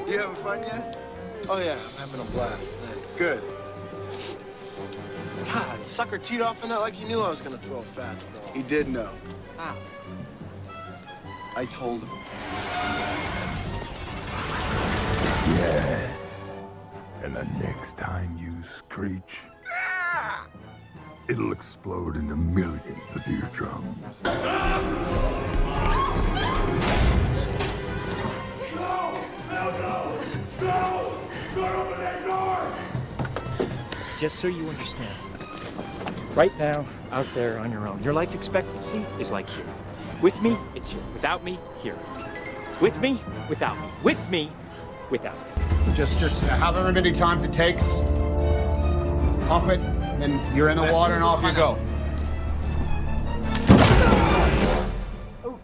You having fun yet? Oh, yeah, I'm having a blast. Thanks. Good. God, sucker teed off on that like he knew I was gonna throw a fastball. He did know. How? I told him. Yes. And the next time you screech, it'll explode into millions of eardrums. Just so you understand, right now, out there on your own, your life expectancy is like here. With me, it's here. Without me, here. With me, without me. With me, without me. Just however many times it takes, pump it, then you're in the water and off you go. Oof.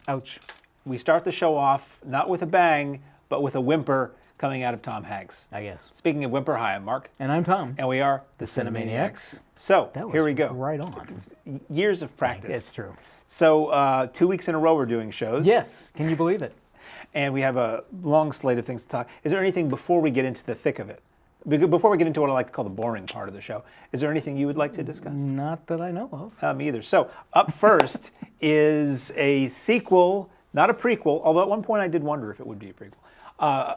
Ouch. We start the show off not with a bang, but with a whimper coming out of Tom Hanks. I guess. Speaking of whimper, hi, I'm Mark. And I'm Tom. And we are the Cinemaniacs. So, here we go. Right on. Years of practice. It's true. So, 2 weeks in a row we're doing shows. Yes. Can you believe it? And we have a long slate of things to talk. Is there anything before we get into the thick of it? Before we get into what I like to call the boring part of the show, is there anything you would like to discuss? Not that I know of. Me either. So, up first is a sequel, not a prequel, although at one point I did wonder if it would be a prequel.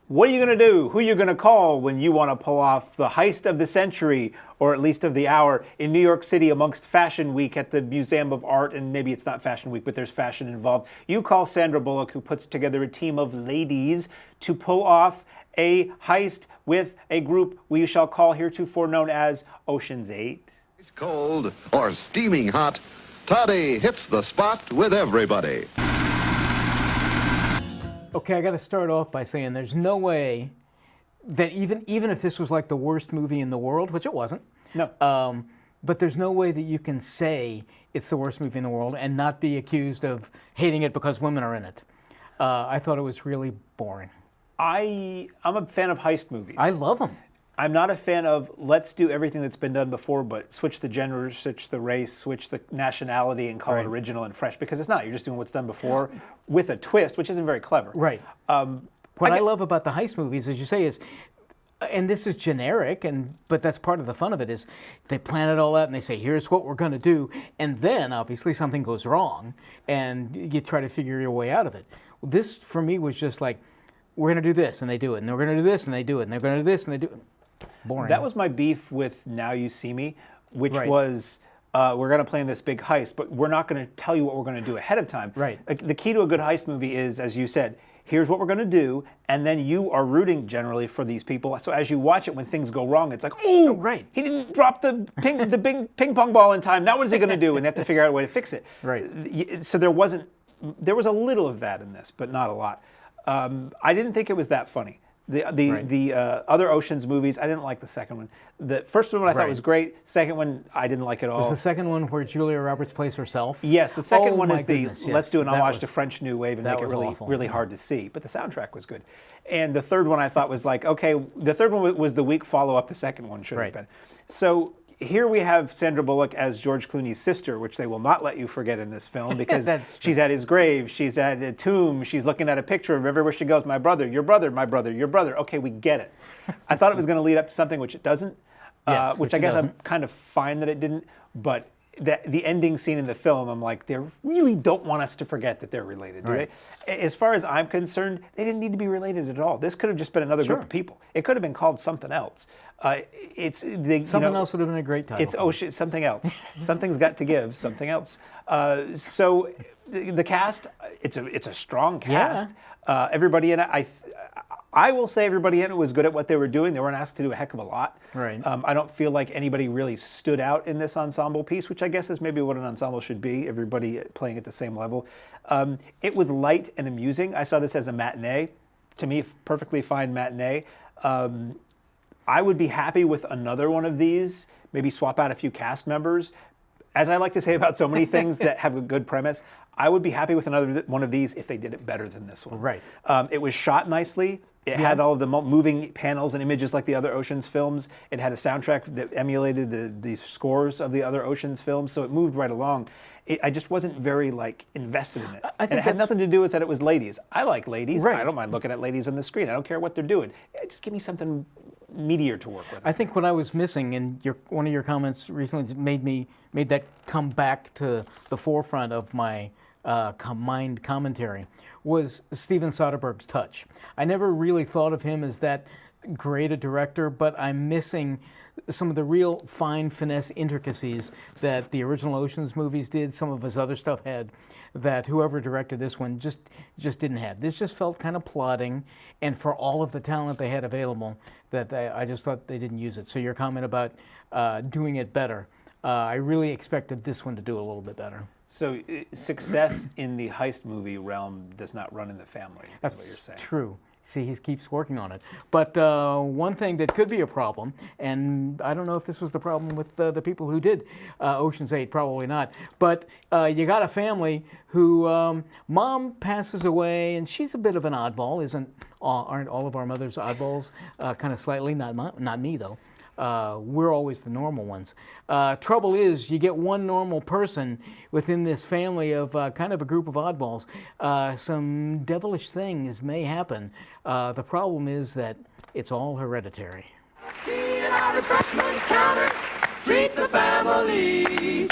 What are you going to do? Who are you going to call when you want to pull off the heist of the century, or at least of the hour, in New York City amongst Fashion Week at the Museum of Art, and maybe it's not Fashion Week, but there's fashion involved. You call Sandra Bullock, who puts together a team of ladies to pull off a heist with a group we shall call heretofore known as Ocean's 8. It's cold or steaming hot, Toddy hits the spot with everybody. Okay, I got to start off by saying there's no way that even if this was like the worst movie in the world, which it wasn't. No. But there's no way that you can say it's the worst movie in the world and not be accused of hating it because women are in it. I thought it was really boring. I'm a fan of heist movies. I love them. I'm not a fan of let's do everything that's been done before, but switch the gender, switch the race, switch the nationality, and call it original and fresh, because it's not. You're just doing what's done before with a twist, which isn't very clever. Right. What I love about the heist movies, as you say, is, and this is generic, but that's part of the fun of it, is they plan it all out and they say, here's what we're going to do, and then obviously something goes wrong, and you try to figure your way out of it. This, for me, was just like, we're going to do this, and they do it, and they're going to do this, and they do it, and they're going to do this, and they do it. Boring. That was my beef with Now You See Me, which was we're going to plan this big heist, but we're not going to tell you what we're going to do ahead of time. Right. The key to a good heist movie is, as you said, here's what we're going to do, and then you are rooting generally for these people. So as you watch it, when things go wrong, it's like, oh, right. He didn't drop the big ping pong ball in time. Now what is he going to do? And they have to figure out a way to fix it. Right. So there was a little of that in this, but not a lot. I didn't think it was that funny. The other Ocean's movies, I didn't like the second one. The first one I thought was great. Second one, I didn't like at all. Was the second one where Julia Roberts plays herself? Yes, the second one is goodness, let's do an homage to French New Wave and make it awful. really hard to see. But the soundtrack was good. And the third one I thought was like, okay, the third one was the weak follow-up the second one should have been. So here we have Sandra Bullock as George Clooney's sister, which they will not let you forget in this film, because she's at his grave, she's at a tomb, she's looking at a picture of everywhere she goes, my brother, your brother, my brother, your brother. Okay, we get it. I thought it was going to lead up to something which it doesn't, which I guess I'm kind of fine that it didn't, but the ending scene in the film, I'm like, they really don't want us to forget that they're related, do they? As far as I'm concerned, they didn't need to be related at all. This could have just been another group of people. It could have been called something else. Something else would have been a great title. It's Ocean, something else. Something's got to give, something else. So the cast, it's a strong cast. Everybody in it, I will say everybody in it was good at what they were doing. They weren't asked to do a heck of a lot. Right. I don't feel like anybody really stood out in this ensemble piece, which I guess is maybe what an ensemble should be, everybody playing at the same level. It was light and amusing. I saw this as a matinee. To me, perfectly fine matinee. I would be happy with another one of these, maybe swap out a few cast members. as I like to say about so many things that have a good premise, I would be happy with another one of these if they did it better than this one. Right. It was shot nicely. It had all of the moving panels and images like the other Ocean's films. It had a soundtrack that emulated the scores of the other Ocean's films, so it moved right along. I just wasn't very invested in it. I think and it had nothing to do with that it was ladies. I like ladies. Right. I don't mind looking at ladies on the screen. I don't care what they're doing. Just give me something meatier to work with. I think what I was missing, and one of your comments recently made that come back to the forefront of my mind commentary, was Steven Soderbergh's touch. I never really thought of him as that great a director, but I'm missing some of the real fine finesse intricacies that the original Ocean's movies did, some of his other stuff had, that whoever directed this one just didn't have. This just felt kind of plodding, and for all of the talent they had available, that I just thought they didn't use it. So your comment about doing it better, I really expected this one to do a little bit better. So success in the heist movie realm does not run in the family, That's what you're saying. True. See, he keeps working on it. But one thing that could be a problem, and I don't know if this was the problem with the people who did Ocean's 8, probably not, but you got a family who mom passes away, and she's a bit of an oddball. Aren't all of our mothers oddballs? Kind of slightly, not me though. We're always the normal ones. Trouble is, you get one normal person within this family of kind of a group of oddballs. Some devilish things may happen. The problem is that it's all hereditary. Treat the family.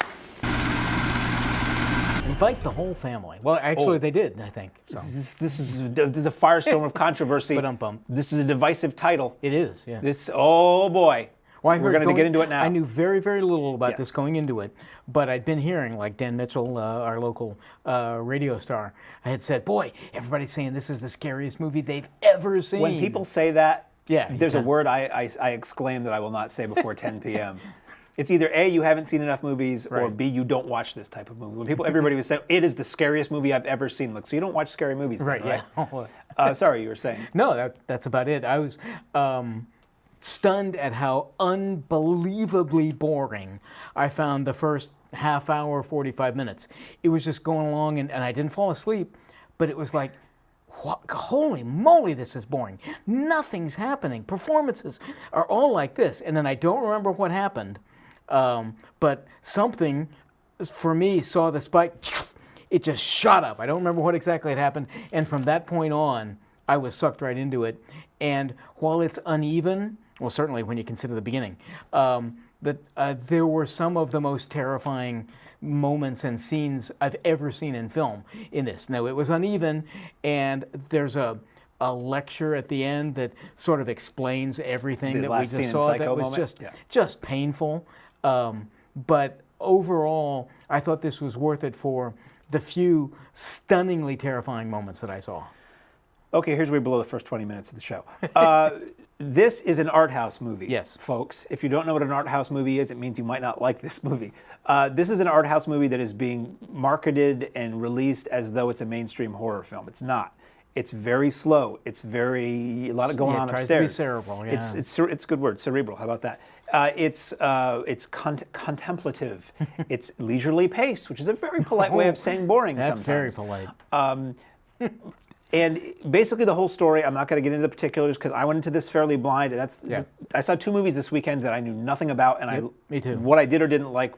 Invite the whole family. Well, actually, they did, I think. So. This is a firestorm of controversy. This is a divisive title. It is, yeah. Oh boy. Well, we're going to get into it now. I knew very, very little about this going into it, but I'd been hearing, like Dan Mitchell, our local radio star, I had said, boy, everybody's saying this is the scariest movie they've ever seen. When people say that, there's a word I exclaim that I will not say before 10 p.m. It's either A, you haven't seen enough movies, or B, you don't watch this type of movie. When everybody was saying, it is the scariest movie I've ever seen. Like, so you don't watch scary movies then, right? Yeah. Sorry, you were saying. No, that's about it. I was stunned at how unbelievably boring I found the first half hour, 45 minutes. It was just going along, and I didn't fall asleep, but it was like, holy moly, this is boring. Nothing's happening. Performances are all like this. And then I don't remember what happened, but something, for me, saw the spike. It just shot up. I don't remember what exactly had happened. And from that point on, I was sucked right into it. And while it's uneven, well, certainly when you consider the beginning, there were some of the most terrifying moments and scenes I've ever seen in film in this. Now, it was uneven, and there's a lecture at the end that sort of explains everything that we just saw. That was just painful. But overall, I thought this was worth it for the few stunningly terrifying moments that I saw. Okay, here's where we blow the first 20 minutes of the show. This is an art house movie, yes, folks. If you don't know what an art house movie is, it means you might not like this movie. This is an art house movie that is being marketed and released as though it's a mainstream horror film. It's not. It's very slow. It's a lot of going on upstairs. It tries to be cerebral. Yeah. It's a good word, cerebral. How about that? It's contemplative. It's leisurely paced, which is a very polite way of saying boring. That's sometimes. very polite. And basically the whole story, I'm not going to get into the particulars because I went into this fairly blind. And I saw 2 movies this weekend that I knew nothing about, and me too. What I did or didn't like,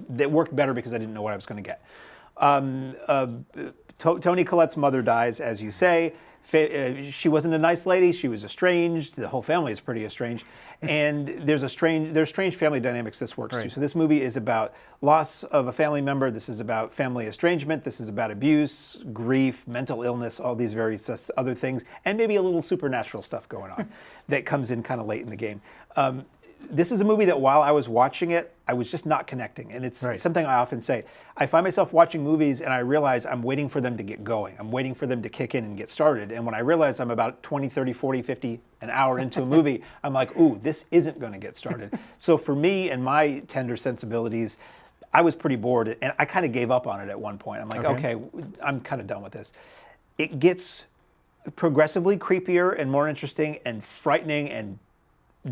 that worked better because I didn't know what I was going to get. Toni Collette's mother dies, as you say. She wasn't a nice lady. She was estranged. The whole family is pretty estranged. And there's strange family dynamics this works through. So this movie is about loss of a family member. This is about family estrangement. This is about abuse, grief, mental illness, all these various other things, and maybe a little supernatural stuff going on that comes in kind of late in the game. This is a movie that while I was watching it, I was just not connecting. And it's something I often say. I find myself watching movies and I realize I'm waiting for them to get going. I'm waiting for them to kick in and get started. And when I realize I'm about 20, 30, 40, 50, an hour into a movie, I'm like, ooh, this isn't going to get started. So for me and my tender sensibilities, I was pretty bored. And I kind of gave up on it at one point. I'm like, okay, I'm kind of done with this. It gets progressively creepier and more interesting and frightening and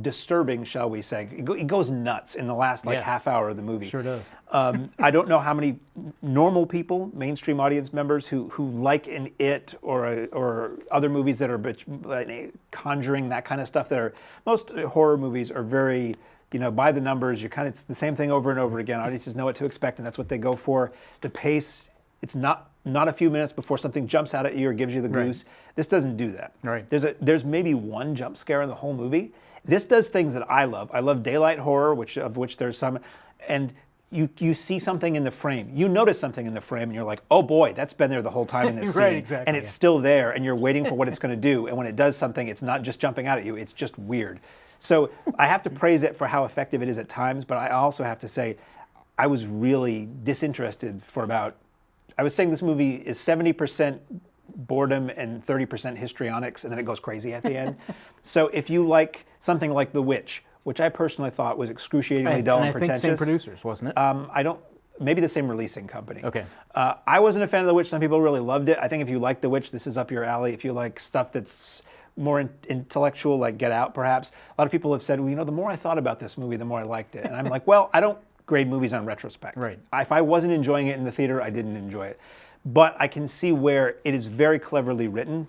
disturbing, shall we say. It goes nuts in the last half hour of the movie. Sure does. I don't know how many normal people, mainstream audience members, who like an It or other movies that are Conjuring, that kind of stuff. Most horror movies are very, by the numbers. It's the same thing over and over again. Audiences know what to expect, and that's what they go for. The pace, it's not a few minutes before something jumps out at you or gives you the goose. This doesn't do that. Right. There's maybe one jump scare in the whole movie. This does things that I love. I love daylight horror, of which there's some, and you see something in the frame. You notice something in the frame, and you're like, oh boy, that's been there the whole time in this scene. Right, exactly. And it's still there, and you're waiting for what it's going to do. And when it does something, it's not just jumping out at you. It's just weird. So I have to praise it for how effective it is at times, but I also have to say I was really disinterested for about, I was saying this movie is 70% boredom and 30% histrionics, and then it goes crazy at the end. So if you like something like The Witch, which I personally thought was excruciatingly dull and pretentious. I think same producers, wasn't it? Maybe the same releasing company. Okay. I wasn't a fan of The Witch. Some people really loved it. I think if you like The Witch, this is up your alley. If you like stuff that's more intellectual, like Get Out, perhaps. A lot of people have said, well, the more I thought about this movie, the more I liked it. And I'm like, well, I don't grade movies on retrospect. Right. If I wasn't enjoying it in the theater, I didn't enjoy it. But I can see where it is very cleverly written.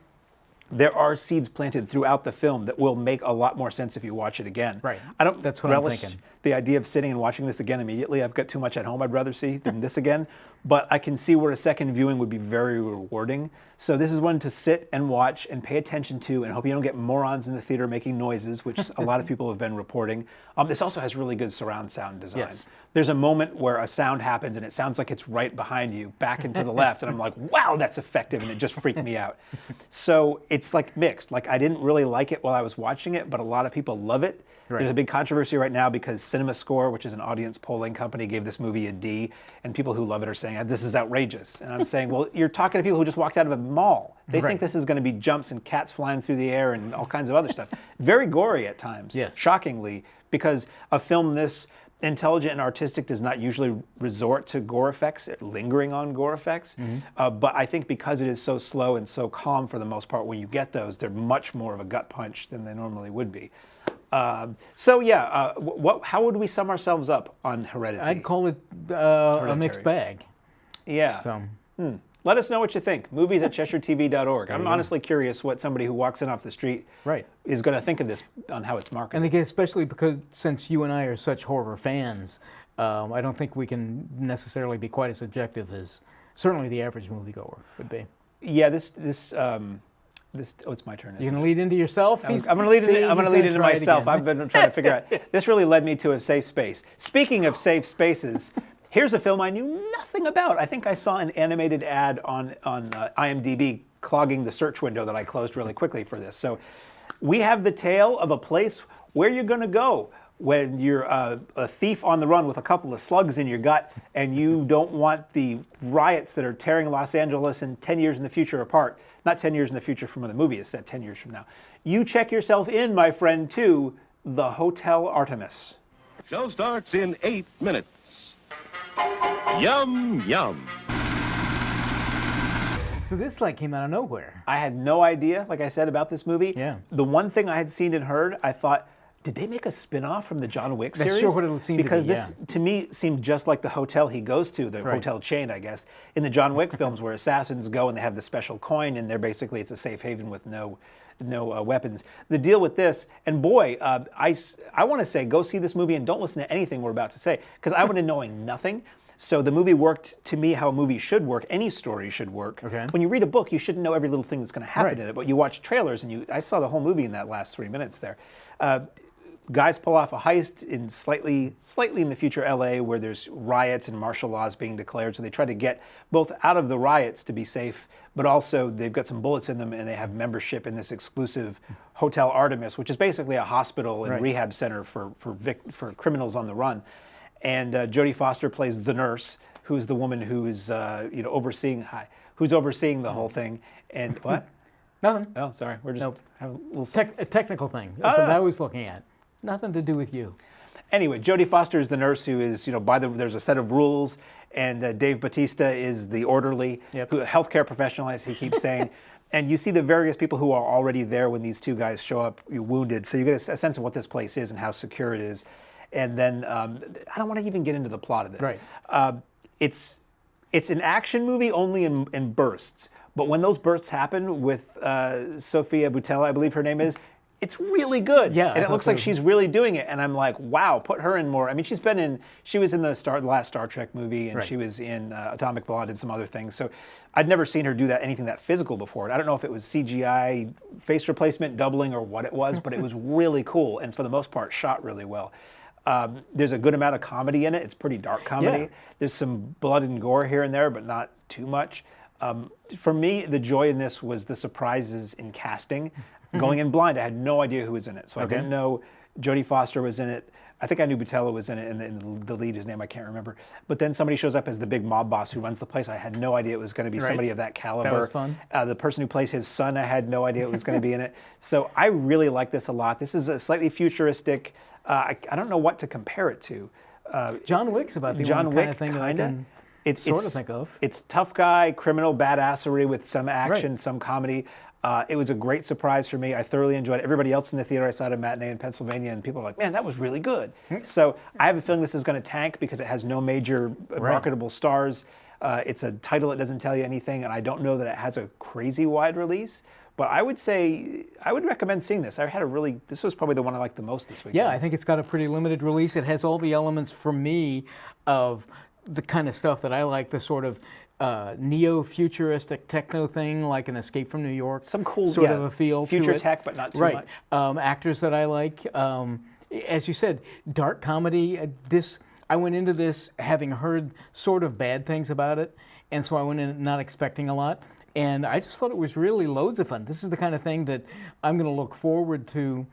There are seeds planted throughout the film that will make a lot more sense if you watch it again. Right. I don't That's what relish I'm thinking. the idea of sitting and watching this again immediately. I've got too much at home I'd rather see than this again. But I can see where a second viewing would be very rewarding. So this is one to sit and watch and pay attention to, and hope you don't get morons in the theater making noises, which a lot of people have been reporting. This also has really good surround sound design. Yes. There's a moment where a sound happens and it sounds like it's right behind you, back and to the left, and I'm like, wow, that's effective, and it just freaked me out. So it's like mixed. Like, I didn't really like it while I was watching it, but a lot of people love it. Right. There's a big controversy right now because CinemaScore, which is an audience polling company, gave this movie a D, and people who love it are saying, this is outrageous. And I'm saying, well, you're talking to people who just walked out of a mall. They think this is going to be jumps and cats flying through the air and all kinds of other stuff. Very gory at times, shockingly, because a film this intelligent and artistic does not usually resort to gore effects, lingering on gore effects. But I think because it is so slow and so calm for the most part, when you get those, they're much more of a gut punch than they normally would be. How would we sum ourselves up on Hereditary? I'd call it a mixed bag. Yeah. So. Let us know what you think. Movies at CheshireTV.org. I'm honestly curious what somebody who walks in off the street is going to think of this on how it's marketed. And again, especially because since you and I are such horror fans, I don't think we can necessarily be quite as objective as certainly the average moviegoer would be. Yeah, it's my turn. You're going to lead into yourself? I'm going to lead into myself. I've been trying to figure out. This really led me to a safe space. Speaking of safe spaces, here's a film I knew nothing about. I think I saw an animated ad on IMDb clogging the search window that I closed really quickly for this. So we have the tale of a place where you're going to go when you're a thief on the run with a couple of slugs in your gut and you don't want the riots that are tearing Los Angeles in 10 years in the future apart. Not 10 years in the future from when the movie is set, 10 years from now. You check yourself in, my friend, to the Hotel Artemis. Show starts in 8 minutes. Yum, yum. So this came out of nowhere. I had no idea, like I said, about this movie. Yeah. The one thing I had seen and heard, I thought, did they make a spin-off from the John Wick series? That's sure what it seemed because to be, this, to me, seemed just like the hotel he goes to, the hotel chain, I guess, in the John Wick films where assassins go and they have the special coin and they're basically, it's a safe haven with no weapons. The deal with this, and boy, I want to say, go see this movie and don't listen to anything we're about to say, because I went in knowing nothing. So the movie worked to me how a movie should work. Any story should work. Okay. When you read a book, you shouldn't know every little thing that's going to happen in it, but you watch trailers and I saw the whole movie in that last 3 minutes there. Guys pull off a heist in slightly in the future LA where there's riots and martial laws being declared. So they try to get both out of the riots to be safe, but also they've got some bullets in them and they have membership in this exclusive Hotel Artemis, which is basically a hospital and rehab center for criminals on the run. And Jodie Foster plays the nurse, who's the woman who's overseeing the whole thing. And what? Nothing. Oh, sorry. We're just having a little a technical thing that I was looking at. Nothing to do with you. Anyway, Jodie Foster is the nurse who is, there's a set of rules, and Dave Bautista is the orderly, who a healthcare professional, as he keeps saying. And you see the various people who are already there when these two guys show up wounded. So you get a sense of what this place is and how secure it is. And then I don't want to even get into the plot of this. Right. It's an action movie only in bursts. But when those bursts happen with Sofia Boutella, I believe her name is, it's really good. Yeah, and it looks like she's really doing it. And I'm like, wow, put her in more. I mean, she was in the last Star Trek movie, and Right. she was in Atomic Blonde and some other things. So I'd never seen her do anything that physical before. And I don't know if it was CGI face replacement, doubling, or what it was, but it was really cool. And for the most part, shot really well. There's a good amount of comedy in it. It's pretty dark comedy. Yeah. There's some blood and gore here and there, but not too much. For me, the joy in this was the surprises in casting. Going in blind, I had no idea who was in it. So I didn't know Jodie Foster was in it. I think I knew Boutella was in it, and the lead, his name I can't remember. But then somebody shows up as the big mob boss who runs the place. I had no idea it was going to be somebody of that caliber. That was fun. The person who plays his son, I had no idea it was going to be in it. So I really like this a lot. This is a slightly futuristic. I don't know what to compare it to. John Wick's about the John only Wick, kind of thing that I can sort of think of. It's tough guy, criminal badassery with some action, some comedy. It was a great surprise for me. I thoroughly enjoyed it. Everybody else in the theater, I saw it at a matinee in Pennsylvania, and people were like, man, that was really good. So I have a feeling this is going to tank because it has no major marketable stars. It's a title that doesn't tell you anything, and I don't know that it has a crazy wide release. But I would say, I would recommend seeing this. This was probably the one I liked the most this weekend. Yeah, I think it's got a pretty limited release. It has all the elements for me of the kind of stuff that I like, the sort of neo-futuristic techno thing, like an Escape from New York. Some cool sort of a feel to it. Future tech, but not too much. Actors that I like. As you said, dark comedy. I went into this having heard sort of bad things about it, and so I went in not expecting a lot. And I just thought it was really loads of fun. This is the kind of thing that I'm going to look forward to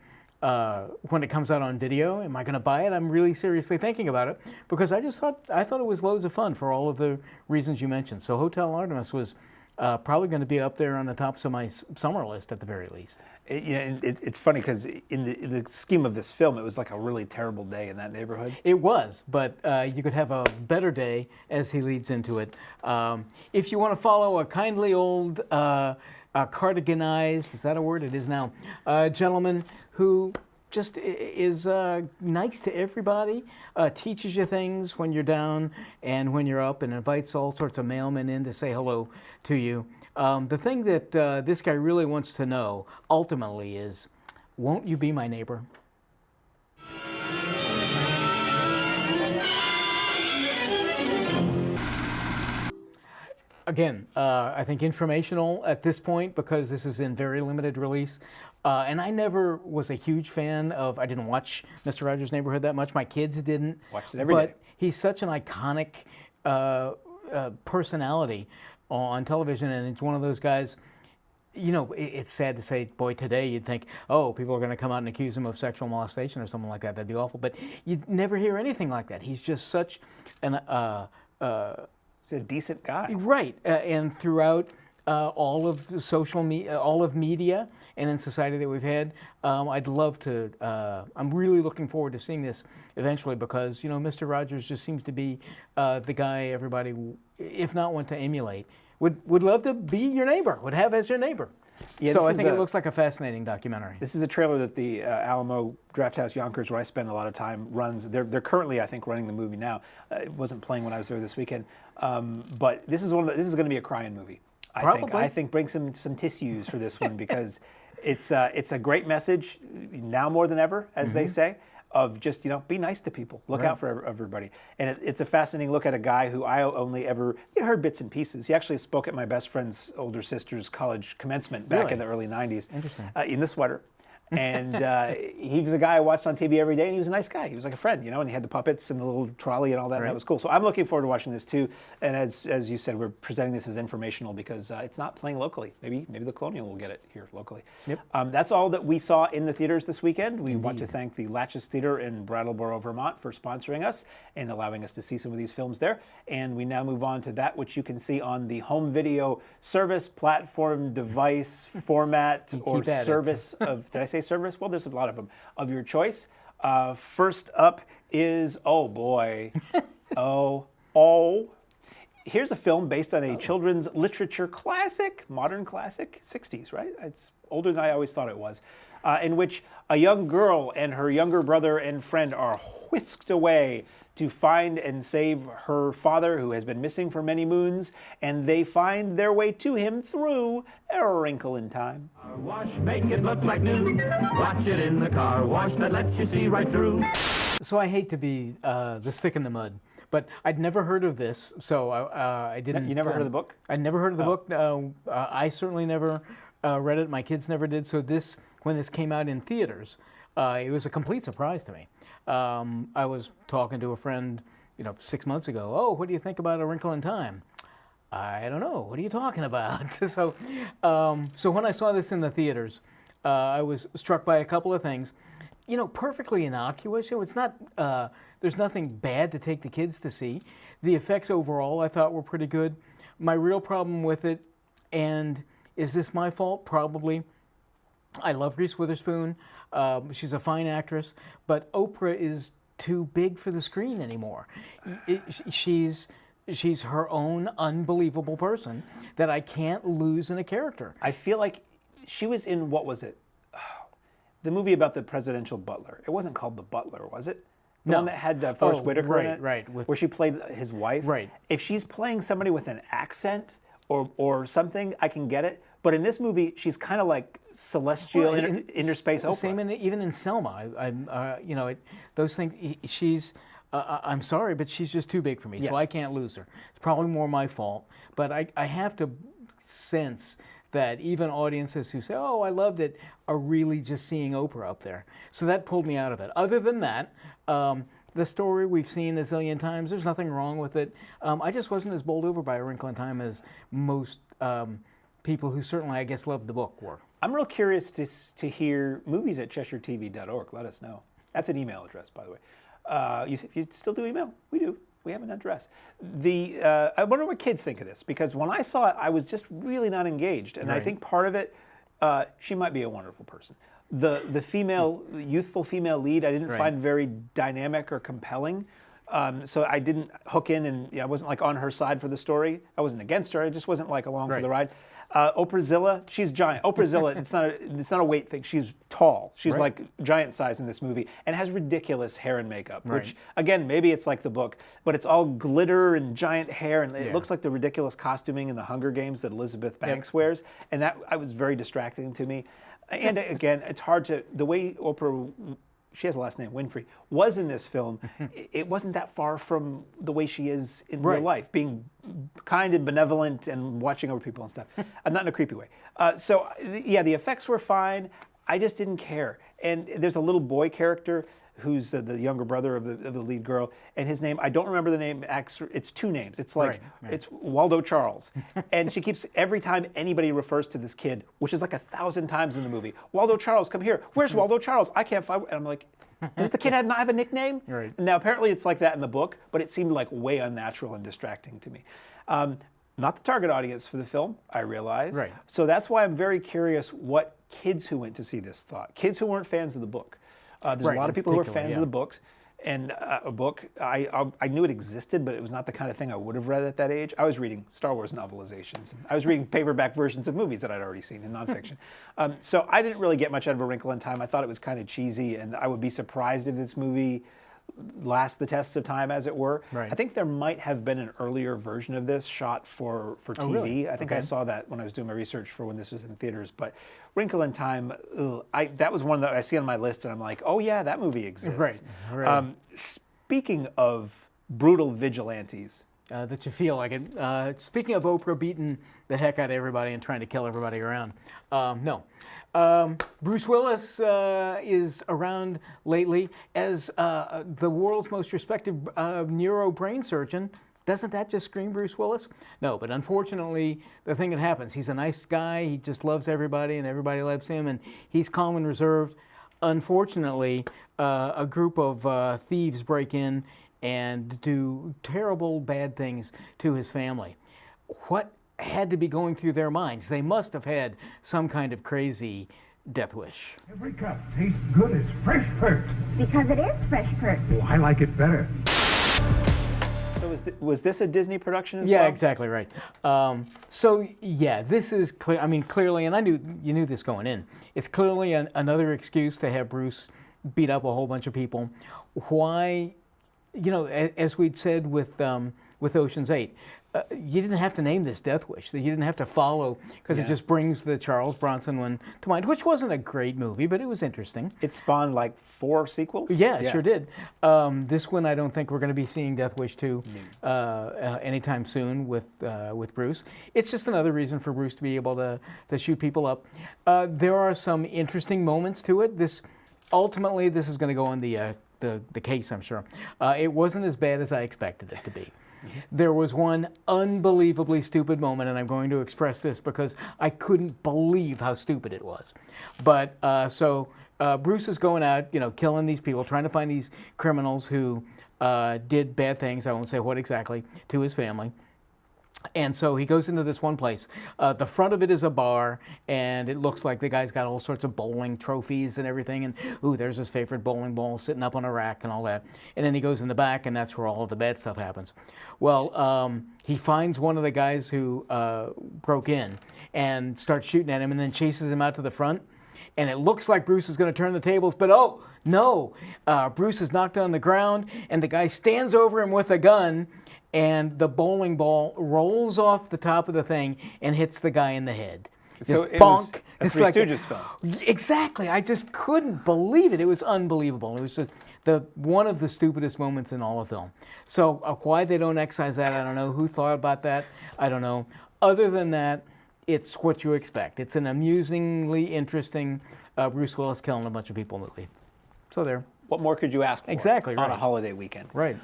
when it comes out on video. Am I going to buy it? I'm really seriously thinking about it because I thought it was loads of fun for all of the reasons you mentioned. So Hotel Artemis was probably going to be up there on the tops of my summer list at the very least. It's funny because in the scheme of this film, it was like a really terrible day in that neighborhood. It was, but you could have a better day as he leads into it. If you want to follow a kindly old cardiganized, is that a word? It is now, gentleman who just is nice to everybody, teaches you things when you're down and when you're up, and invites all sorts of mailmen in to say hello to you. The thing that this guy really wants to know, ultimately, is, won't you be my neighbor? Again, I think informational at this point because this is in very limited release. And I never was a huge fan of, I didn't watch Mr. Rogers' Neighborhood that much. My kids didn't. Watched it every day. But he's such an iconic personality on television, and it's one of those guys, you know, it's sad to say, boy, today you'd think, oh, people are going to come out and accuse him of sexual molestation or something like that. That'd be awful. But you'd never hear anything like that. He's just such an... He's a decent guy. Right. And throughout all of social media, all of media and in society that we've had, I'd love to, I'm really looking forward to seeing this eventually because, you know, Mr. Rogers just seems to be the guy everybody, if not want to emulate, would love to be your neighbor, would have as your neighbor. Yeah, so I think it looks like a fascinating documentary. This is a trailer that the Alamo Drafthouse Yonkers, where I spend a lot of time, runs. They're currently, I think, running the movie now. It wasn't playing when I was there this weekend. But this is going to be a crying movie. I think bring some tissues for this one because it's a great message now more than ever, as they say, of just, you know, be nice to people, look out for everybody. And it's a fascinating look at a guy who I only ever heard bits and pieces. He actually spoke at my best friend's older sister's college commencement back in the early 90s. Interesting. In the sweater. And he was a guy I watched on TV every day, and he was a nice guy. He was like a friend, you know, and he had the puppets and the little trolley and all that, and that was cool. So I'm looking forward to watching this too. And as you said, we're presenting this as informational because it's not playing locally. Maybe the Colonial will get it here locally. Yep. That's all that we saw in the theaters this weekend. We want to thank the Latches Theater in Brattleboro, Vermont for sponsoring us and allowing us to see some of these films there. And we now move on to that which you can see on the home video service, platform, device, format, or service of, did I say service? Well, there's a lot of them, of your choice. First up is, oh boy, Here's a film based on a children's literature classic, modern classic, 60s, right? It's older than I always thought it was, in which a young girl and her younger brother and friend are whisked away to find and save her father, who has been missing for many moons, and they find their way to him through A Wrinkle in Time. Car wash, make it look like new. Watch it in the car wash that lets you see right through. So I hate to be the stick in the mud, but I'd never heard of this, so I didn't. You never heard of the book? I'd never heard of the book. I certainly never read it. My kids never did. So when this came out in theaters, it was a complete surprise to me. I was talking to a friend, 6 months ago. Oh, what do you think about A Wrinkle in Time? I don't know. What are you talking about? So when I saw this in the theaters, I was struck by a couple of things. Perfectly innocuous. It's not. There's nothing bad to take the kids to see. The effects overall, I thought, were pretty good. My real problem with it, and is this my fault? Probably. I love Reese Witherspoon. She's a fine actress, but Oprah is too big for the screen anymore. She's her own unbelievable person that I can't lose in a character. I feel like she was in, what was it? The movie about the presidential butler. It wasn't called The Butler, was it? The one that had Forrest Whitaker in it? Right. Where she played his wife? Right. If she's playing somebody with an accent or something, I can get it. But in this movie, she's kind of like celestial inner space Oprah. Same even in Selma. Those things. She's. I'm sorry, but she's just too big for me, so I can't lose her. It's probably more my fault, but I have to sense that even audiences who say, "Oh, I loved it," are really just seeing Oprah up there. So that pulled me out of it. Other than that, the story we've seen a zillion times. There's nothing wrong with it. I just wasn't as bowled over by A Wrinkle in Time as most people who certainly, I guess, loved the book were. I'm real curious to hear movies@CheshireTV.org. Let us know. That's an email address, by the way. You still do email? We do. We have an address. I wonder what kids think of this, because when I saw it, I was just really not engaged. And I think part of it, she might be a wonderful person. The youthful female lead, I didn't find very dynamic or compelling. So I didn't hook in, and I wasn't like on her side for the story. I wasn't against her. I just wasn't like along for the ride. Oprah Zilla, she's giant. Oprah Zilla, it's not a weight thing. She's tall. She's like giant size in this movie, and has ridiculous hair and makeup. Which again, maybe it's like the book, but it's all glitter and giant hair, and it looks like the ridiculous costuming in the Hunger Games that Elizabeth Banks wears, and that was very distracting to me. And again, it's hard to the way Oprah. She has a last name, Winfrey, was in this film, it wasn't that far from the way she is in real life, being kind and benevolent and watching over people and stuff, not in a creepy way. The effects were fine. I just didn't care. And there's a little boy character who's the younger brother of the lead girl, and his name, I don't remember the name, it's two names. It's like, it's Waldo Charles. And she keeps, every time anybody refers to this kid, which is like 1,000 times in the movie, Waldo Charles, come here. Where's Waldo Charles? I can't find, and I'm like, does the kid not have a nickname? Now, apparently it's like that in the book, but it seemed like way unnatural and distracting to me. Not the target audience for the film, I realize. So that's why I'm very curious what kids who went to see this thought. Kids who weren't fans of the book. There's a lot of people who are fans of the books, and a book, I knew it existed, but it was not the kind of thing I would have read at that age. I was reading Star Wars novelizations. I was reading paperback versions of movies that I'd already seen in nonfiction. So I didn't really get much out of A Wrinkle in Time. I thought it was kind of cheesy, and I would be surprised if this movie lasts the test of time, as it were. I think there might have been an earlier version of this shot for TV. Oh, really? I think I saw that when I was doing my research for when this was in theaters. But Wrinkle in Time, that was one that I see on my list, and I'm like, oh yeah, that movie exists. Speaking of brutal vigilantes. That you feel like it. Speaking of Oprah beating the heck out of everybody and trying to kill everybody around. No. Bruce Willis is around lately as the world's most respected neuro brain surgeon. Doesn't that just scream Bruce Willis? No, but unfortunately, the thing that happens, he's a nice guy, he just loves everybody and everybody loves him, and he's calm and reserved. Unfortunately, a group of thieves break in and do terrible bad things to his family. What had to be going through their minds? They must have had some kind of crazy death wish. Every cup tastes good as fresh fruit. Because it is fresh fruit. Oh, I like it better. So was this a Disney production as well? Yeah, exactly right. So yeah, this is clear. I mean, clearly, and you knew this going in. It's clearly another excuse to have Bruce beat up a whole bunch of people. Why? You know, as we'd said with Ocean's 8. You didn't have to name this Death Wish. You didn't have to follow, because it just brings the Charles Bronson one to mind, which wasn't a great movie, but it was interesting. It spawned like 4 sequels? Yeah, it sure did. This one, I don't think we're going to be seeing Death Wish 2 anytime soon with Bruce. It's just another reason for Bruce to be able to shoot people up. There are some interesting moments to it. Ultimately, this is going to go on the case, I'm sure. It wasn't as bad as I expected it to be. There was one unbelievably stupid moment, and I'm going to express this because I couldn't believe how stupid it was. But so Bruce is going out, killing these people, trying to find these criminals who did bad things, I won't say what exactly, to his family. And so he goes into this one place. The front of it is a bar, and it looks like the guy's got all sorts of bowling trophies and everything. And, ooh, there's his favorite bowling ball sitting up on a rack and all that. And then he goes in the back, and that's where all of the bad stuff happens. Well, he finds one of the guys who broke in and starts shooting at him and then chases him out to the front. And it looks like Bruce is going to turn the tables, but oh, no. Bruce is knocked on the ground, and the guy stands over him with a gun, and the bowling ball rolls off the top of the thing and hits the guy in the head. So Just it bonk. was a Three Stooges film. Exactly. I just couldn't believe it. It was unbelievable. It was just one of the stupidest moments in all of film. So why they don't excise that, I don't know. Who thought about that? I don't know. Other than that, it's what you expect. It's an amusingly interesting Bruce Willis killing a bunch of people movie. So there. What more could you ask for? Exactly, right. On a holiday weekend. Right.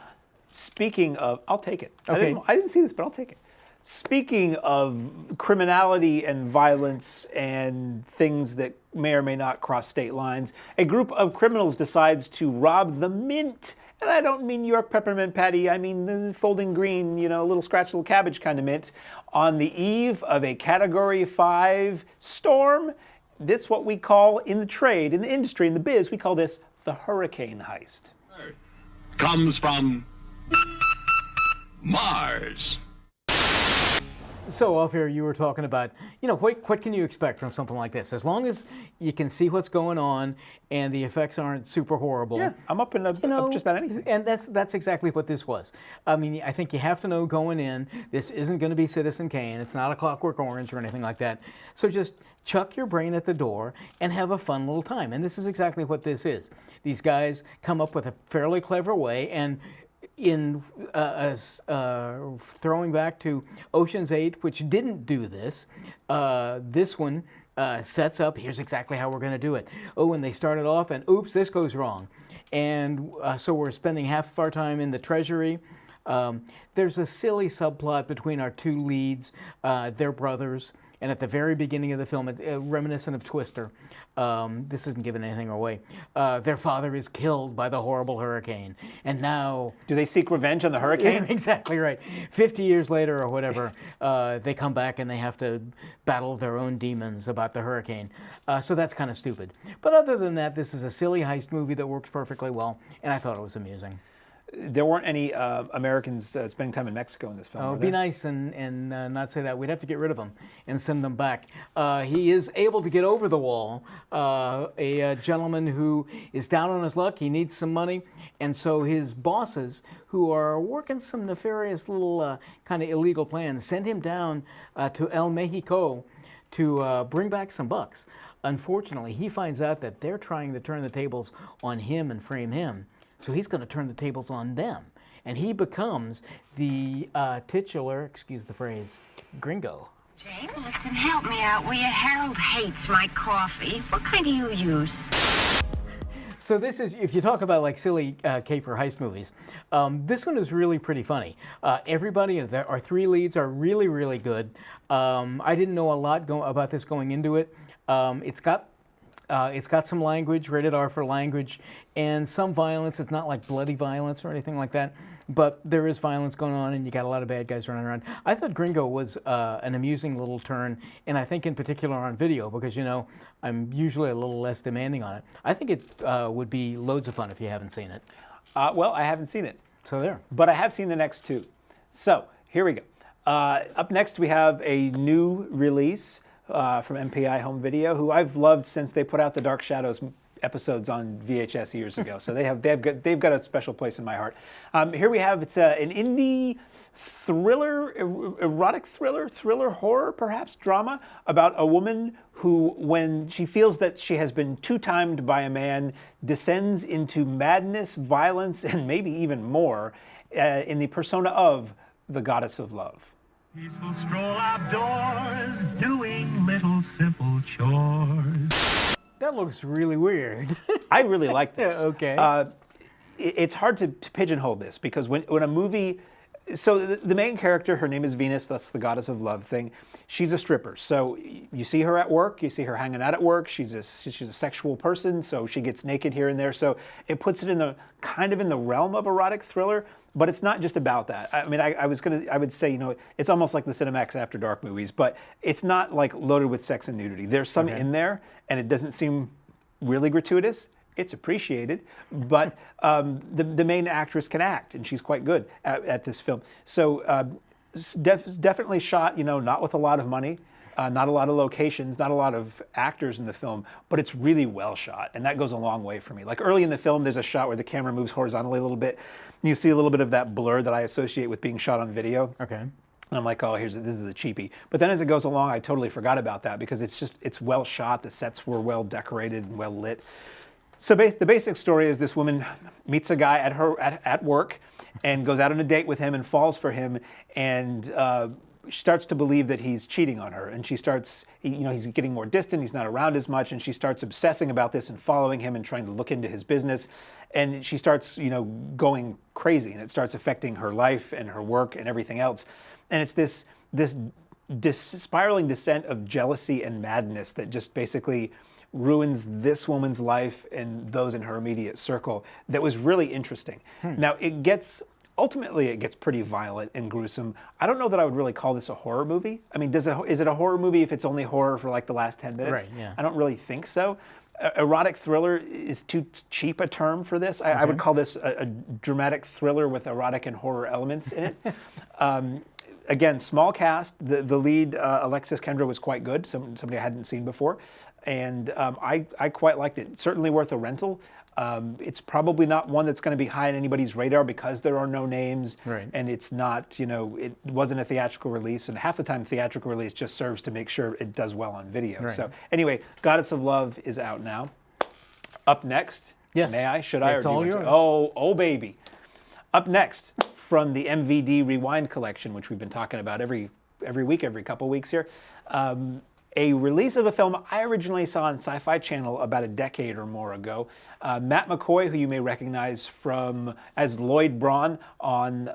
Speaking of, I'll take it. Okay. I didn't see this, but I'll take it. Speaking of criminality and violence and things that may or may not cross state lines, a group of criminals decides to rob the Mint. And I don't mean York peppermint patty, I mean the folding green, little scratch, little cabbage kind of mint, on the eve of a Category 5 storm. This is what we call in the trade, in the industry, in the biz, we call this the Hurricane Heist. Comes from Mars. So off here, you were talking about, what can you expect from something like this? As long as you can see what's going on and the effects aren't super horrible. Yeah, I'm up in up just about anything. And that's exactly what this was. I mean, I think you have to know going in, this isn't going to be Citizen Kane. It's not a Clockwork Orange or anything like that. So just chuck your brain at the door and have a fun little time. And this is exactly what this is. These guys come up with a fairly clever way, and in throwing back to Ocean's 8, which didn't do this, this one sets up, here's exactly how we're going to do it. Oh, and they started off, and oops, this goes wrong. And so we're spending half of our time in the Treasury. There's a silly subplot between our two leads. They're brothers. And at the very beginning of the film, reminiscent of Twister, this isn't giving anything away, their father is killed by the horrible hurricane. And now... Do they seek revenge on the hurricane? Exactly right. 50 years later or whatever, they come back and they have to battle their own demons about the hurricane. So that's kind of stupid. But other than that, this is a silly heist movie that works perfectly well, and I thought it was amusing. There weren't any Americans spending time in Mexico in this film. Oh, it'd be nice and not say that. We'd have to get rid of them and send them back. He is able to get over the wall. A gentleman who is down on his luck, he needs some money, and so his bosses, who are working some nefarious little kind of illegal plans, send him down to El Mexico to bring back some bucks. Unfortunately, he finds out that they're trying to turn the tables on him and frame him. So he's going to turn the tables on them. And he becomes the titular, excuse the phrase, Gringo. Jane, listen, help me out, will you? Harold hates my coffee. What kind do you use? So this is, if you talk about like silly caper heist movies, this one is really pretty funny. Everybody, our three leads are really, really good. I didn't know a lot about this going into it. It's got some language, rated R for language, and some violence. It's not like bloody violence or anything like that, but there is violence going on, and you got a lot of bad guys running around. I thought Gringo was an amusing little turn, and I think in particular on video, because, I'm usually a little less demanding on it. I think it would be loads of fun if you haven't seen it. Well, I haven't seen it. So there. But I have seen the next two. So here we go. Up next, we have a new release from MPI Home Video, who I've loved since they put out the Dark Shadows episodes on VHS years ago. So they've got a special place in my heart. Here we have, it's an indie thriller, erotic thriller horror, perhaps drama, about a woman who, when she feels that she has been two-timed by a man, descends into madness, violence, and maybe even more in the persona of the goddess of love. Peaceful stroll outdoors, doing little simple chores. That looks really weird. I really like this. Okay. It's hard to pigeonhole this because when a movie, so the main character, her name is Venus, that's the goddess of love thing. She's a stripper. So you see her at work, you see her hanging out at work. She's a sexual person, so she gets naked here and there. So it puts it in the kind of in the realm of erotic thriller, but it's not just about that. I mean, I would say, it's almost like the Cinemax After Dark movies, but it's not like loaded with sex and nudity. There's some in there, and it doesn't seem really gratuitous. It's appreciated, but the main actress can act, and she's quite good at this film. So definitely shot, not with a lot of money, not a lot of locations, not a lot of actors in the film, but it's really well shot, and that goes a long way for me. Like early in the film, there's a shot where the camera moves horizontally a little bit, and you see a little bit of that blur that I associate with being shot on video. Okay. And I'm like, oh, this is a cheapie. But then as it goes along, I totally forgot about that because it's well shot. The sets were well decorated and well lit. So the basic story is this woman meets a guy at work and goes out on a date with him and falls for him and starts to believe that he's cheating on her. And she starts, he's getting more distant, he's not around as much, and she starts obsessing about this and following him and trying to look into his business. And she starts, going crazy, and it starts affecting her life and her work and everything else. And it's this spiraling descent of jealousy and madness that just basically ruins this woman's life and those in her immediate circle. That was really interesting. Now, ultimately it gets pretty violent and gruesome. I don't know that I would really call this a horror movie. I mean, is it a horror movie if it's only horror for like the last 10 minutes? Right, yeah. I don't really think so. Erotic thriller is too cheap a term for this. I would call this a dramatic thriller with erotic and horror elements in it. Again, small cast. The lead, Alexis Kendra, was quite good, somebody I hadn't seen before. And I quite liked it. Certainly worth a rental. It's probably not one that's going to be high on anybody's radar because there are no names. Right. And it's not, it wasn't a theatrical release. And half the time, theatrical release just serves to make sure it does well on video. Right. So anyway, Goddess of Love is out now. Up next, may I? Should I? It's all yours. Oh, baby. Up next, from the MVD Rewind collection, which we've been talking about every week, every couple weeks here. A release of a film I originally saw on Sci-Fi Channel about a decade or more ago. Matt McCoy, who you may recognize as Lloyd Braun on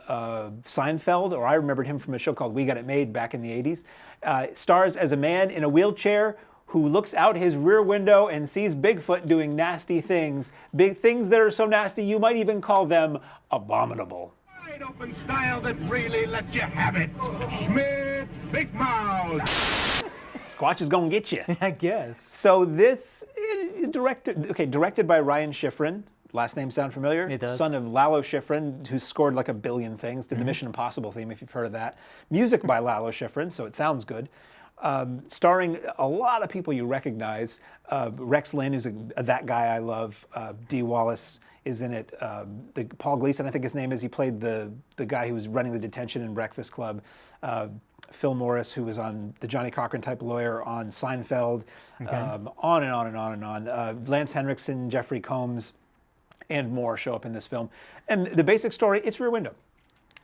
Seinfeld, or I remembered him from a show called We Got It Made back in the 80s, stars as a man in a wheelchair who looks out his rear window and sees Bigfoot doing nasty things. Big things that are so nasty you might even call them abominable. Wide open style that really lets you have it. Schmidt, Big Mouth. Squatch is gonna get you. I guess. So this is directed by Ryan Schifrin. Last name sound familiar? It does. Son of Lalo Schifrin, who scored like a billion things. Did the Mission Impossible theme, if you've heard of that. Music by Lalo Schifrin, so it sounds good. Starring a lot of people you recognize. Rex Linn, who's that guy I love. Dee Wallace is in it. Paul Gleason, I think his name is. He played the guy who was running the detention in Breakfast Club. Phil Morris, who was on the Johnny Cochran type lawyer on Seinfeld, on and on and on and on. Lance Henriksen, Jeffrey Combs, and more show up in this film. And the basic story, it's Rear Window.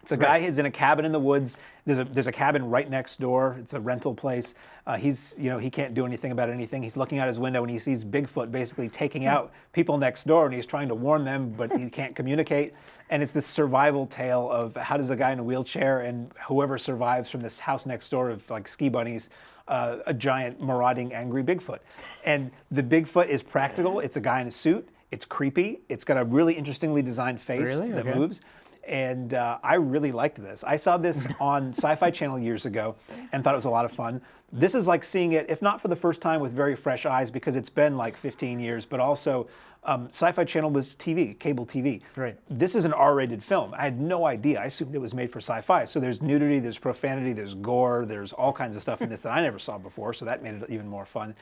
It's a guy who's in a cabin in the woods. There's a cabin right next door. It's a rental place. He can't do anything about anything. He's looking out his window and he sees Bigfoot basically taking out people next door, and he's trying to warn them, but he can't communicate. And it's this survival tale of how does a guy in a wheelchair and whoever survives from this house next door of like ski bunnies, a giant marauding angry Bigfoot. And the Bigfoot is practical. It's a guy in a suit. It's creepy. It's got a really interestingly designed face that moves. And I really liked this. I saw this on Sci-Fi Channel years ago and thought it was a lot of fun. This is like seeing it, if not for the first time, with very fresh eyes, because it's been like 15 years, but also Sci-Fi Channel was TV, cable TV. Right. This is an R-rated film. I had no idea. I assumed it was made for sci-fi. So there's nudity, there's profanity, there's gore, there's all kinds of stuff in this that I never saw before, so that made it even more fun.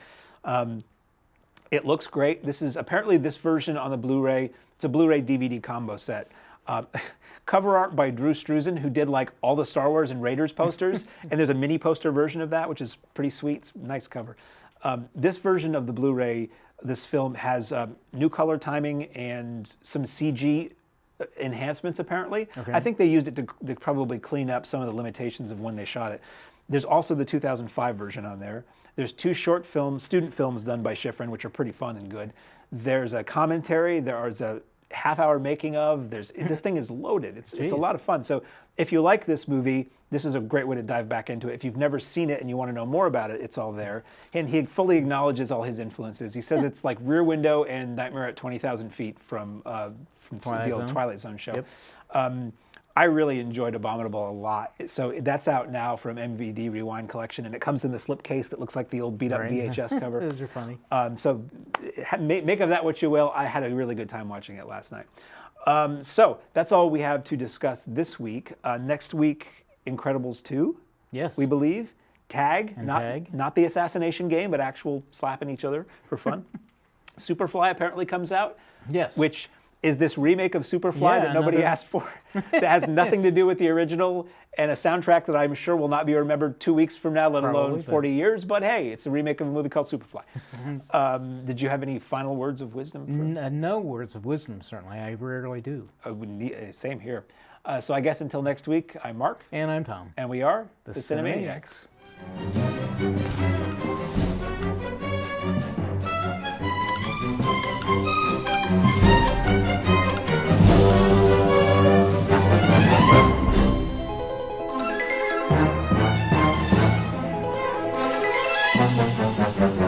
It looks great. This is apparently this version on the Blu-ray. It's a Blu-ray DVD combo set. Cover art by Drew Struzan, who did like all the Star Wars and Raiders posters, and there's a mini poster version of that, which is pretty sweet. It's a nice cover. This version of the Blu-ray, this film has new color timing and some CG enhancements, apparently. Okay. I think they used it to probably clean up some of the limitations of when they shot it. There's also the 2005 version on there. There's 2 short films, student films done by Schifrin, which are pretty fun and good. There's a commentary. There's a half-hour making of. This thing is loaded. It's a lot of fun. So if you like this movie, this is a great way to dive back into it. If you've never seen it and you want to know more about it, it's all there. And he fully acknowledges all his influences. He says it's like Rear Window and Nightmare at 20,000 Feet from the old Twilight Zone show. Yep. I really enjoyed Abominable a lot. So that's out now from MVD Rewind Collection, and it comes in the slipcase that looks like the old beat-up VHS cover. Those are funny. So make of that what you will. I had a really good time watching it last night. So that's all we have to discuss this week. Next week, Incredibles 2, Yes. we believe. Tag, Tag. not the assassination game, but actual slapping each other for fun. Superfly apparently comes out. Yes. Which is this remake of Superfly that nobody asked for, that has nothing to do with the original, and a soundtrack that I'm sure will not be remembered 2 weeks from now, let alone 40 years. But hey, it's a remake of a movie called Superfly. Did you have any final words of wisdom? No words of wisdom, certainly. I rarely do. Same here. So I guess until next week, I'm Mark. And I'm Tom. And we are the Cinemaniacs. Cinemaniacs.